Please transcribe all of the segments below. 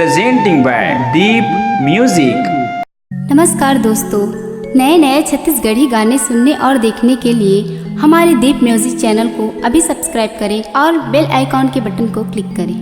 presenting by Deep Music। नमस्कार दोस्तों, नए नए छत्तीसगढ़ी गाने सुनने और देखने के लिए हमारे दीप म्यूजिक चैनल को अभी सब्सक्राइब करें और बेल आइकॉन के बटन को क्लिक करें।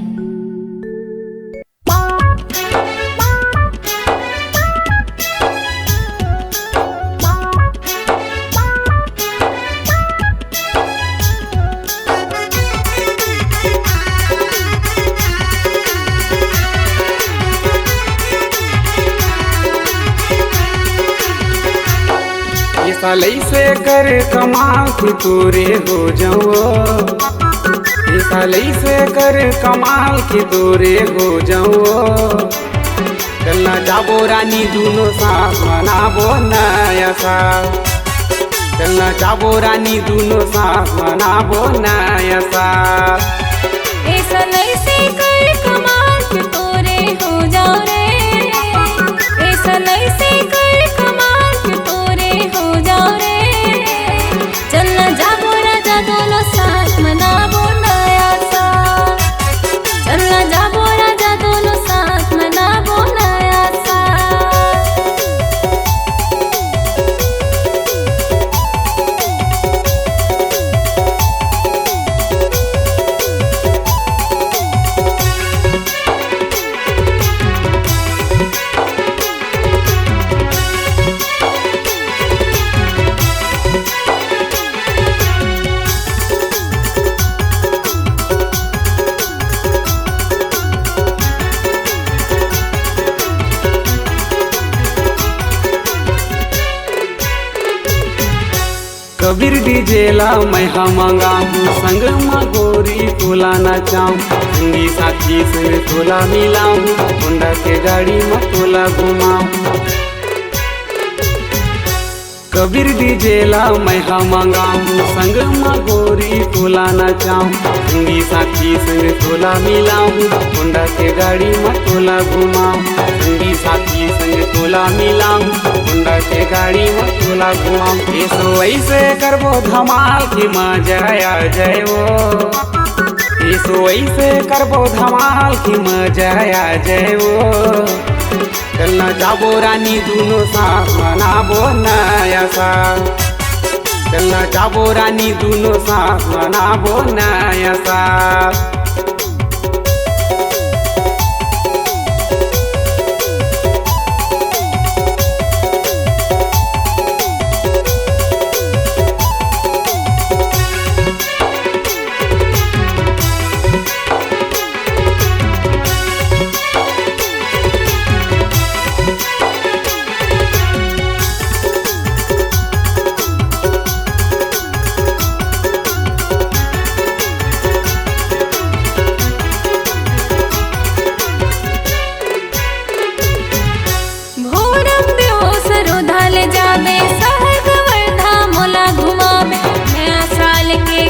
सालई से कर कमाल की तोरे हो जाओ, सालई से कर कमाल की तोरे हो जाओ। चलना जाबो रानी दोनों साथ मनाबो नया साल, चलना जाबो रानी दोनों साथ मनाबो नया साल। सालई से कर कमाल की तोरे हो जाओ रे, सालई से कर कमाल की तोरे हो जाओ रे। चलना जाबो राजा दोनों साथ मनाबो नया साल, चलना जाबो राजा दोनों साथ मनाबो नया साल। कबीर डीजेला मैं मंगाऊं, संग गोरी तोला नचाऊं, संगी साथी संग तोला मिलाऊं, होंडा के गाड़ी में तोला घुमाऊं। कबीर डीजेला मैं मंगाऊं, संग गोरी तोला नचाऊं, संगी साथी संग तोला मिलाऊं, होंडा के गाड़ी में तोला घुमाऊं, संगी साथी संग तोला मिलाऊं, होंडा के गाड़ी में तोला घुमाऊं। ऐसो ऐसे करबो धमाल की मजा आ जाएओ, ऐसो ऐसे करबो धमाल की मजा आ जाएओ। चलना जाबो रानी दोनों साथ मनाबो नया साल, चलना जाबो रानी दोनों साथ मनाबो नया साल।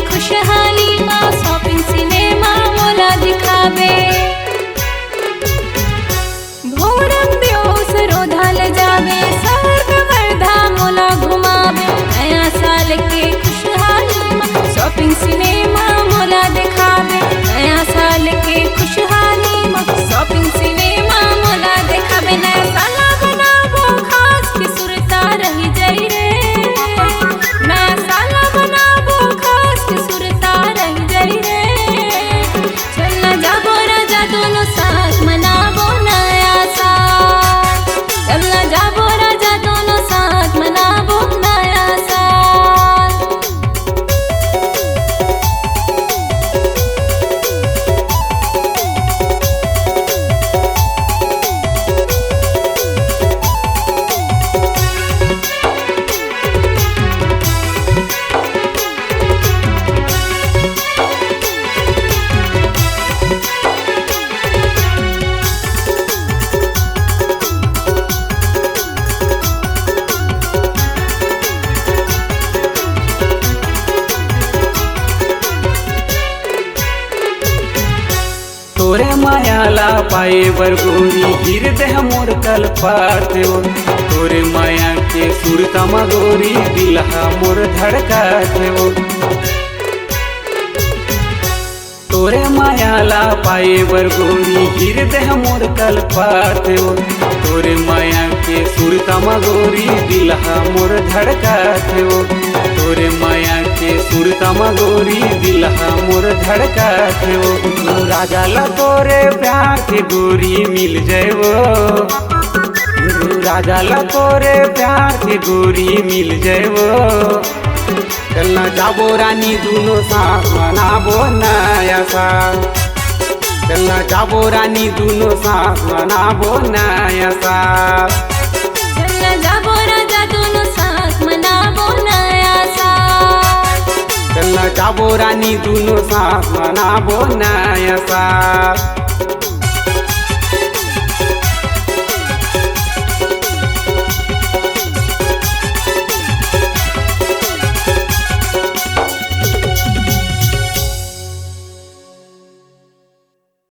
खुशहाली माँ शॉपिंग सिनेमा मोला दिखावे, भोरम दिवस रोधल जावे, स्वर्ग वर्धा मोला घुमावे। नया साल के खुशहाली माँ शॉपिंग सिनेमा मोला दिखावे, नया साल के खुशहाली माँ शॉपिंग सिनेमा मोला दिखावे। नया साल बनाबो खास की सुरता रही जाई रे, नया साल बनाबो खास की सुरता रही जाई रे। चलना जाबो राजा दोनों साथ मनाबो नया साल, चलना जाबो राजा दोनों साथ मनाबो नया साल। तोरे मायाला पाए बर गोरी हृदय मोर कल पाते हो, तोरे माया के सुरता गोरी दिलहा मोर धड़काते हो। तोरे मायाला पाए बर गोरी हृदय मोर कल्पात हो तोरे माया के सुरता मगोरी दिलहा मोर धड़कात हो तोरे माया के सुरता मगोरी दिलहा मोर धड़कात हो राजा ला तोरे प्यार के गोरी मिल जाएवो राजा ला तोरे प्यार के गोरी मिल जाएवो चलना जाबो रानी दोनों साथ मनाबो नया साल चलना जाबो रानी दोनों साथ मनाबो नया साल चलना जाबो राजा दोनों साथ मनाबो नया साल चलना जाबो रानी दोनों साथ मनाबो नया साल।